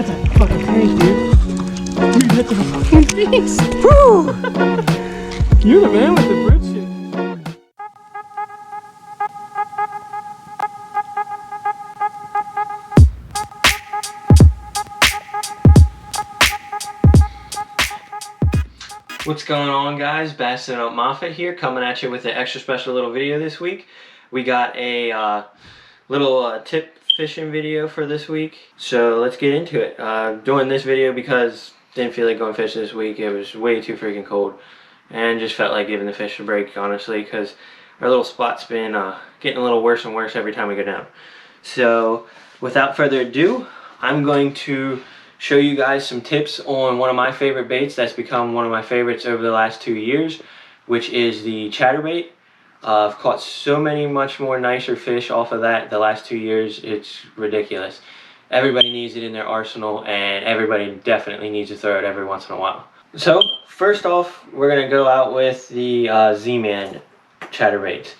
That's a fucking fish, dude. Dude, that's a fucking fish. Woo! You're the man with the bridge shit. What's going on, guys? Bassin Up Moffat here, coming at you with an extra special little video this week. We got a little tip fishing video for this week, so let's get into it. Doing this video because didn't feel like going fishing this week. It was way too freaking cold, and just felt like giving the fish a break, honestly, because our little spot's been getting a little worse and worse every time we go down. So without further ado, I'm going to show you guys some tips on one of my favorite baits that's become one of my favorites over the last 2 years, which is the chatterbait. I've caught so many much more nicer fish off of that the last 2 years, it's ridiculous. Everybody needs it in their arsenal, and everybody definitely needs to throw it every once in a while. So first off, we're going to go out with the ZMan chatterbaits.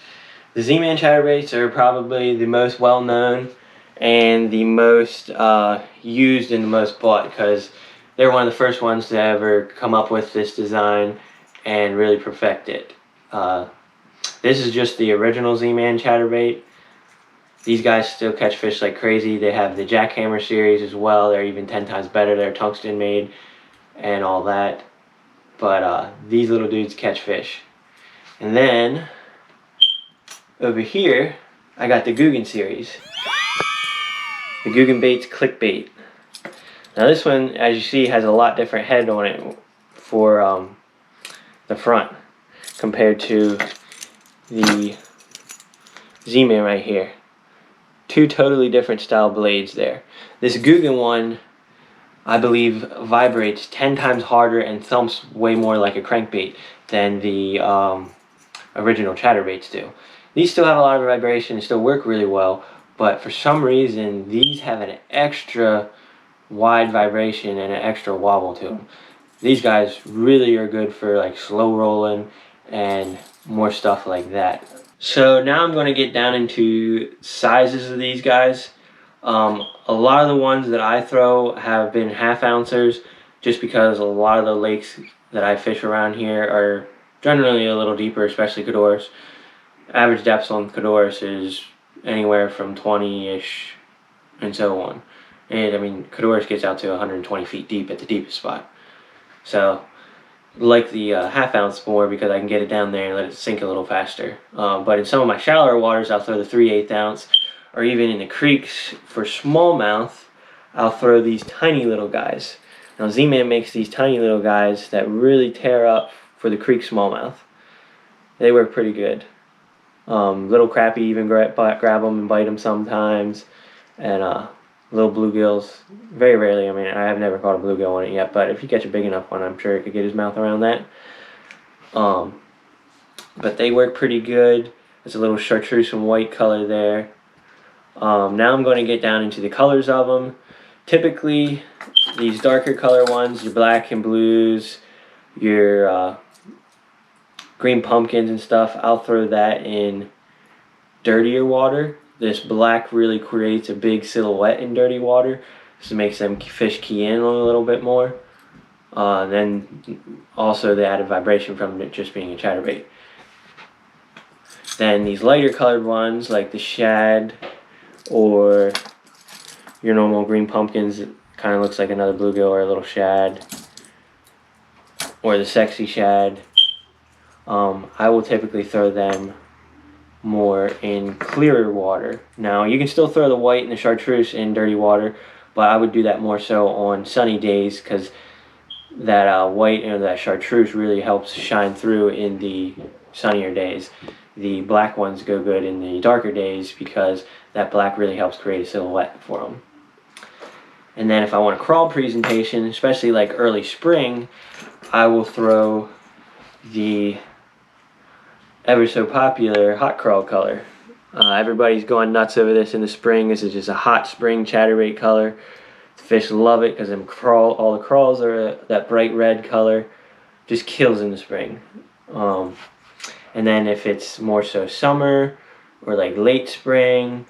The ZMan chatterbaits are probably the most well-known and the most used and the most bought, because they're one of the first ones to ever come up with this design and really perfect it. This is just the original ZMan chatterbait. These guys still catch fish like crazy. They have the jackhammer series as well. They're even 10 times better. They're tungsten made and all that. But these little dudes catch fish. And then over here, I got the Guggen series. The Guggen Baits Clickbait. Now this one, as you see, has a lot different head on it for the front compared to the ZMan right here. Two totally different style blades there. This Guggen one, I believe, vibrates 10 times harder and thumps way more like a crankbait than the original chatterbaits do. These still have a lot of vibration and still work really well, but for some reason these have an extra wide vibration and an extra wobble to them. These guys really are good for like slow rolling and more stuff like that. So now I'm going to get down into sizes of these guys. A lot of the ones that I throw have been 1/2 ouncers, just because a lot of the lakes that I fish around here are generally a little deeper, especially Cadores. Average depths on Cadores is anywhere from 20-ish and so on. And I mean, Cadores gets out to 120 feet deep at the deepest spot. So like the 1/2 ounce more because I can get it down there and let it sink a little faster. But in some of my shallower waters, I'll throw the 3/8 ounce, or even in the creeks for smallmouth, I'll throw these tiny little guys. Now ZMan makes these tiny little guys that really tear up for the creek smallmouth. They work pretty good. Little crappie even grab them and bite them sometimes, and little bluegills very rarely. I mean, I have never caught a bluegill on it yet, but if you catch a big enough one, I'm sure it could get his mouth around that. But they work pretty good. There's a little chartreuse and white color there. Now I'm going to get down into the colors of them. Typically, these darker color ones, your black and blues, your green pumpkins and stuff, I'll throw that in dirtier water. This black really creates a big silhouette in dirty water, so it makes them fish key in a little bit more. Then also the added vibration from it just being a chatterbait. Then these lighter colored ones like the shad or your normal green pumpkins, it kind of looks like another bluegill or a little shad, or the sexy shad. I will typically throw them more in clearer water. Now you can still throw the white and the chartreuse in dirty water, but I would do that more so on sunny days, because that white and that chartreuse really helps shine through in the sunnier days. The black ones go good in the darker days because that black really helps create a silhouette for them. And then if I want a crawl presentation, especially like early spring, I will throw the ever so popular hot crawl color. Everybody's going nuts over this in the spring. This is just a hot spring chatterbait color. The fish love it because all the crawls are that bright red color. Just kills in the spring. And then if it's more so summer or like late spring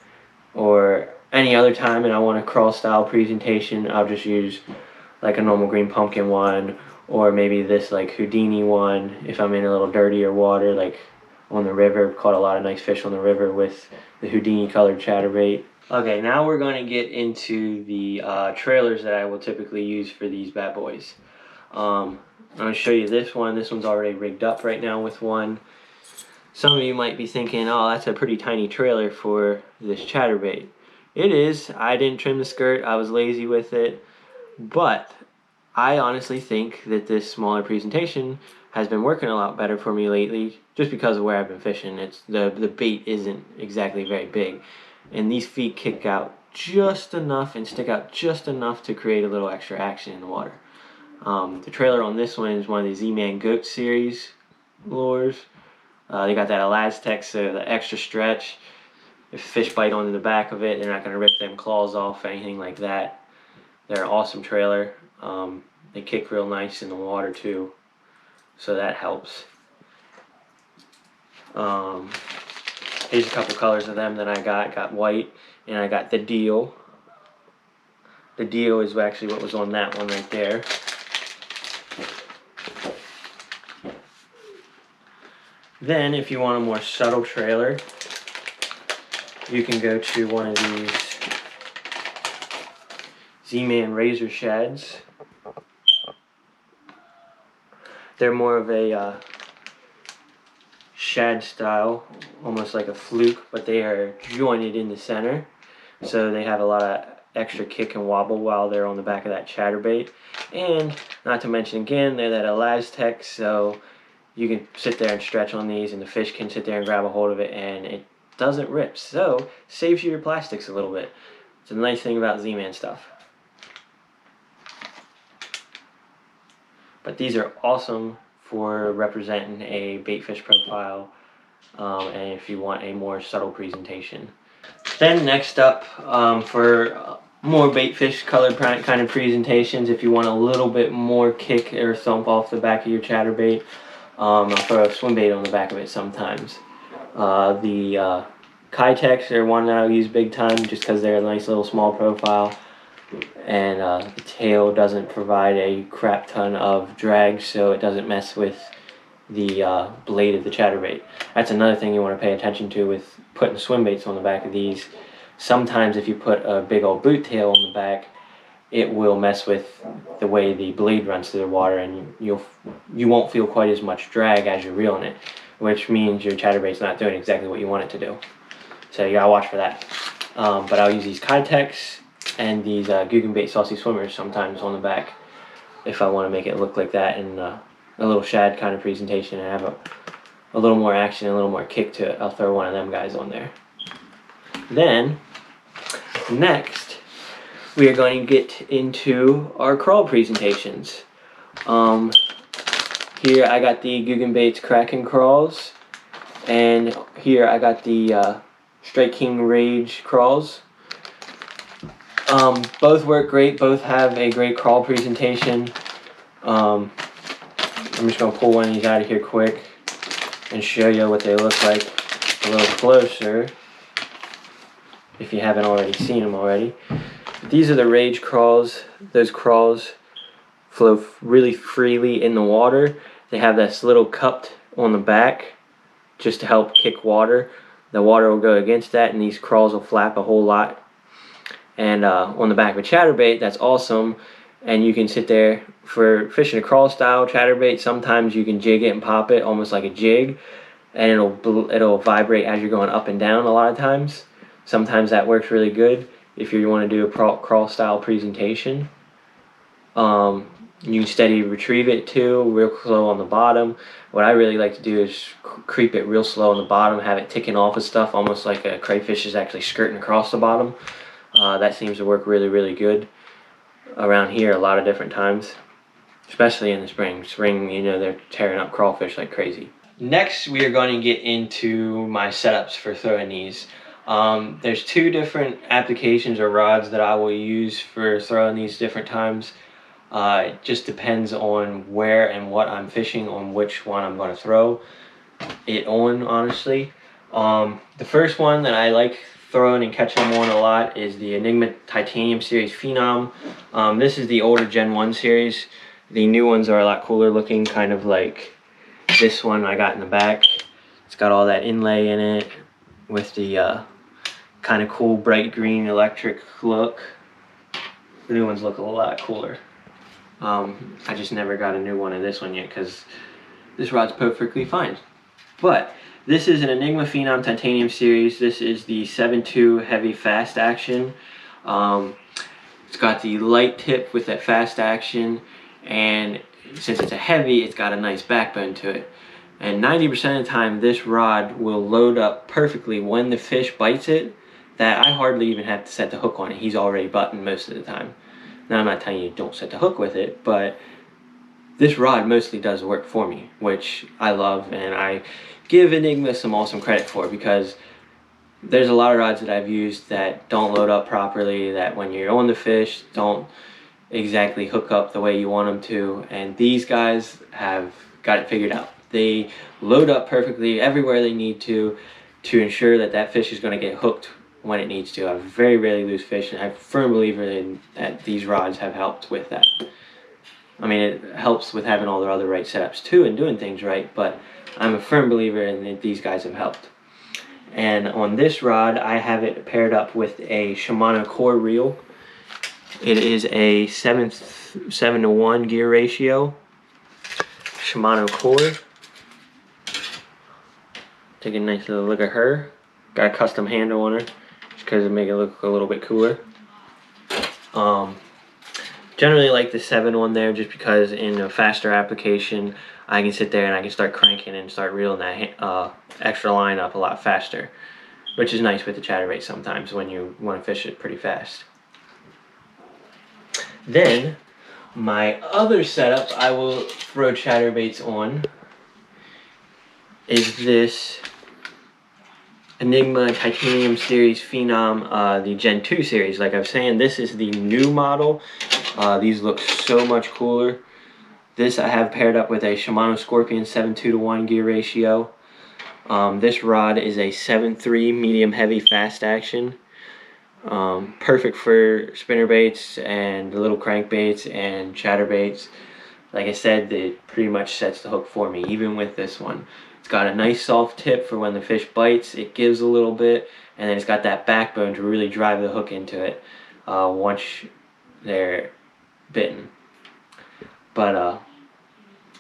or Any other time and I want a crawl style presentation, I'll just use like a normal green pumpkin one, or maybe this like Houdini one if I'm in a little dirtier water, like on the river. Caught a lot of nice fish on the river with the Houdini colored chatterbait. Okay, now we're going to get into the trailers that I will typically use for these bad boys. I'm going to show you this one. This one's already rigged up right now with one. Some of you might be thinking, oh, that's a pretty tiny trailer for this chatterbait. It is. I didn't trim the skirt. I was lazy with it. But I honestly think that this smaller presentation has been working a lot better for me lately, just because of where I've been fishing. It's the bait isn't exactly very big, and these feet kick out just enough and stick out just enough to create a little extra action in the water. The trailer on this one is one of the ZMan Goat series lures. They got that Elastec, so the extra stretch. If fish bite onto the back of it, they're not going to rip them claws off or anything like that. They're an awesome trailer. They kick real nice in the water too, so that helps. Here's a couple colors of them that I got. Got white, and I got the deal. The deal is actually what was on that one right there. Then, if you want a more subtle trailer, you can go to one of these ZMan Razor Shads. They're more of a shad style, almost like a fluke, but they are jointed in the center, so they have a lot of extra kick and wobble while they're on the back of that chatterbait. And not to mention again, they're that Elastec, so you can sit there and stretch on these and the fish can sit there and grab a hold of it and it doesn't rip, so saves you your plastics a little bit. It's a nice thing about ZMan stuff. But these are awesome for representing a bait fish profile, and if you want a more subtle presentation. Then next up, for more bait fish colored kind of presentations, if you want a little bit more kick or thump off the back of your chatterbait, I'll throw a swim bait on the back of it sometimes. The Kitex are one that I'll use big time just because they're a nice little small profile, and the tail doesn't provide a crap ton of drag, so it doesn't mess with the blade of the chatterbait. That's another thing you want to pay attention to with putting swim baits on the back of these. Sometimes if you put a big old boot tail on the back, it will mess with the way the blade runs through the water, and you won't feel quite as much drag as you're reeling it, which means your chatterbait's not doing exactly what you want it to do. So you gotta watch for that. But I'll use these Kitex and these Guggenbait Saucy Swimmers sometimes on the back if I want to make it look like that in a little shad kind of presentation and have a little more action, a little more kick to it. I'll throw one of them guys on there. Then, next, we are going to get into our crawl presentations. Here I got the Guggenbait's Kraken crawls, and here I got the Strike King Rage crawls. Both work great, both have a great crawl presentation. I'm just going to pull one of these out of here quick and show you what they look like a little closer, if you haven't already seen them already. These are the Rage crawls. Those crawls flow really freely in the water. They have this little cupped on the back just to help kick water. The water will go against that and these crawls will flap a whole lot. And on the back of a chatterbait, that's awesome. And you can sit there for fishing a crawl style chatterbait. Sometimes you can jig it and pop it almost like a jig, and it'll vibrate as you're going up and down a lot of times. Sometimes that works really good if you want to do a crawl style presentation. You can steady retrieve it too, real slow on the bottom. What I really like to do is creep it real slow on the bottom, have it ticking off of stuff, almost like a crayfish is actually skirting across the bottom. That seems to work really, really good around here a lot of different times, especially in the spring. Spring, you know, they're tearing up crawfish like crazy. Next, we are going to get into my setups for throwing these. There's two different applications or rods that I will use for throwing these different times. It just depends on where and what I'm fishing on which one I'm going to throw it on, honestly. The first one that I like throwing and catching them on a lot is the Enigma Titanium Series Phenom. This is the older Gen 1 series. The new ones are a lot cooler looking, kind of like this one I got in the back. It's got all that inlay in it with the kind of cool bright green electric look. The new ones look a lot cooler. I just never got a new one of this one yet because this rod's perfectly fine. But this is an Enigma Phenom Titanium Series. This is the 7.2 heavy fast action. It's got the light tip with that fast action, and since it's a heavy, it's got a nice backbone to it. And 90% of the time, this rod will load up perfectly when the fish bites it, that I hardly even have to set the hook on it. He's already buttoned most of the time. Now, I'm not telling you don't set the hook with it, but this rod mostly does the work for me, which I love, and I give Enigma some awesome credit for, because there's a lot of rods that I've used that don't load up properly, that when you're on the fish don't exactly hook up the way you want them to, and these guys have got it figured out. They load up perfectly everywhere they need to ensure that that fish is going to get hooked when it needs to. I very rarely lose fish, and I'm a firm believer in that these rods have helped with that. I mean, it helps with having all the other right setups too and doing things right, but I'm a firm believer in that these guys have helped. And on this rod, I have it paired up with a Shimano core reel. It is a 7:1 gear ratio Shimano core. Take a nice little look at her. Got a custom handle on her just because it make it look a little bit cooler. Generally like the 7 one there just because in a faster application I can sit there and I can start cranking and start reeling that extra line up a lot faster, which is nice with the chatterbait sometimes when you want to fish it pretty fast. Then my other setup I will throw chatterbaits on is this Enigma Titanium Series Phenom, the Gen 2 series. Like I was saying, this is the new model. These look so much cooler. This I have paired up with a Shimano Scorpion 7:2:1 gear ratio. This rod is a 7.3 medium heavy fast action. Perfect for spinnerbaits and the little crankbaits and chatterbaits. Like I said, it pretty much sets the hook for me, even with this one. It's got a nice soft tip for when the fish bites. It gives a little bit, and then it's got that backbone to really drive the hook into it once they're bitten. But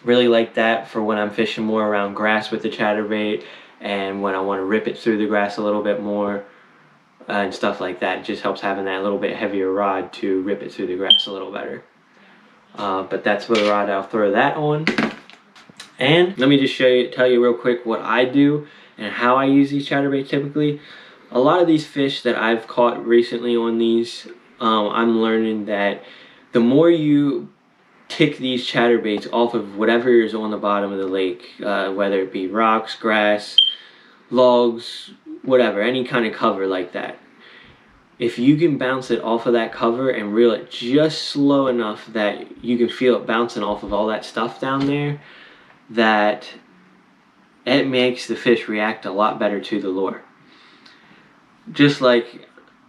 really like that for when I'm fishing more around grass with the chatterbait, and when I want to rip it through the grass a little bit more and stuff like that. It just helps having that little bit heavier rod to rip it through the grass a little better. But that's the rod I'll throw that on. And let me just tell you real quick what I do and how I use these chatterbaits typically. A lot of these fish that I've caught recently on these, I'm learning that the more you tick these chatterbaits off of whatever is on the bottom of the lake, whether it be rocks, grass, logs, whatever, any kind of cover like that, if you can bounce it off of that cover and reel it just slow enough that you can feel it bouncing off of all that stuff down there, that it makes the fish react a lot better to the lure. Just like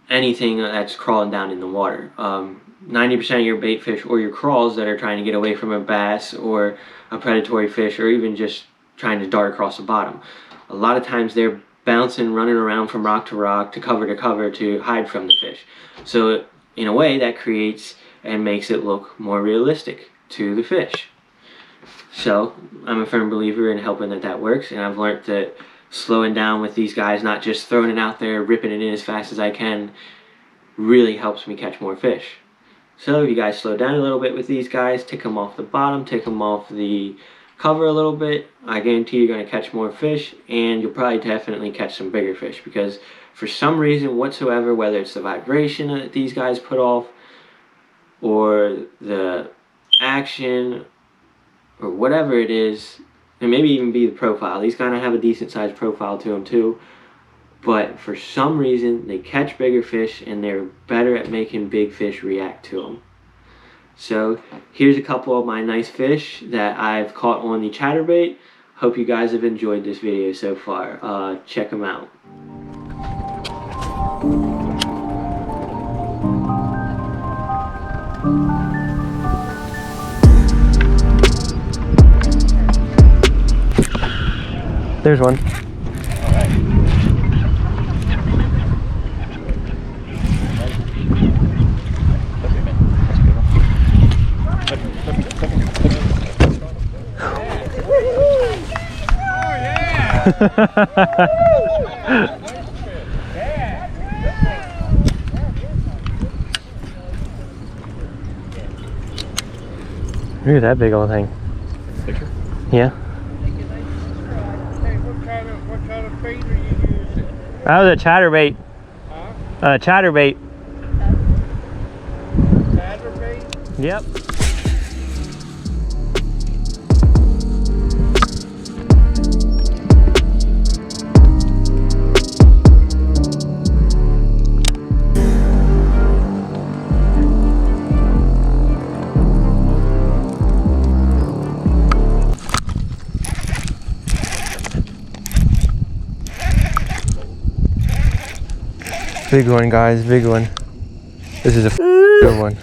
anything that's crawling down in the water. 90% of your bait fish or your crawls that are trying to get away from a bass or a predatory fish, or even just trying to dart across the bottom, a lot of times they're bouncing, running around from rock to rock, to cover to hide from the fish. So in a way that creates and makes it look more realistic to the fish. So I'm a firm believer in helping that works, and I've learned that slowing down with these guys, not just throwing it out there, ripping it in as fast as I can, really helps me catch more fish. So if you guys slow down a little bit with these guys, tick them off the bottom, tick them off the cover a little bit, I guarantee you're going to catch more fish, and you'll probably definitely catch some bigger fish, because for some reason whatsoever, whether it's the vibration that these guys put off or the action or whatever it is, and maybe even be the profile. These kind of have a decent sized profile to them too, but for some reason they catch bigger fish and they're better at making big fish react to them. So here's a couple of my nice fish that I've caught on the chatterbait. Hope you guys have enjoyed this video so far. Check them out. There's one. Look at that big old thing. Picture? Yeah. Hey, what kind of bait are you using? That was a chatterbait. Huh? Chatterbait. Chatterbait? Yep. Big one, guys, big one. This is a good one.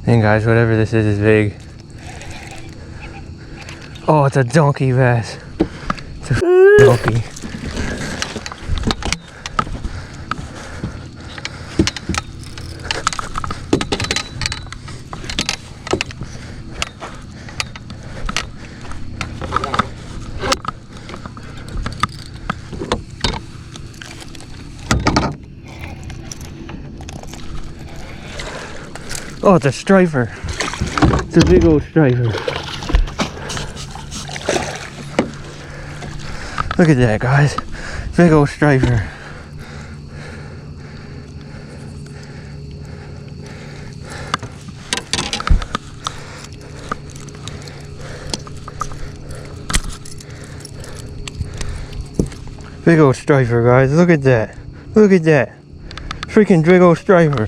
And guys, whatever this is big. Oh, it's a donkey bass. It's a donkey. Oh, it's a striper. It's a big old striper. Look at that, guys. Big old striper. Big old striper, guys. Look at that. Look at that. Freaking big old striper.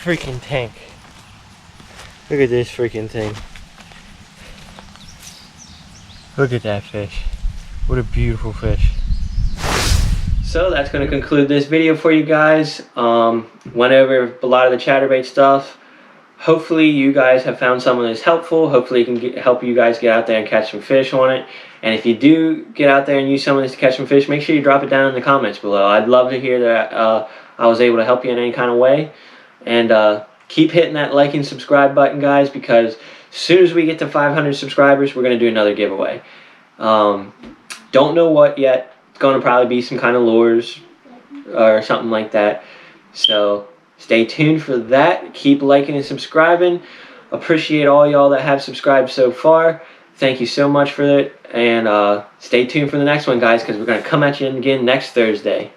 Freaking tank. Look at this freaking thing. Look at that fish. What a beautiful fish. So that's going to conclude this video for you guys. Went over a lot of the chatterbait stuff. Hopefully you guys have found some of this helpful. Hopefully it can help you guys get out there and catch some fish on it. And if you do get out there and use some of this to catch some fish, make sure you drop it down in the comments below. I'd love to hear that I was able to help you in any kind of way. And keep hitting that like and subscribe button, guys, because as soon as we get to 500 subscribers, we're going to do another giveaway. Don't know what yet. It's going to probably be some kind of lures or something like that. So stay tuned for that. Keep liking and subscribing. Appreciate all y'all that have subscribed so far. Thank you so much for it. And stay tuned for the next one, guys, because we're going to come at you again next Thursday.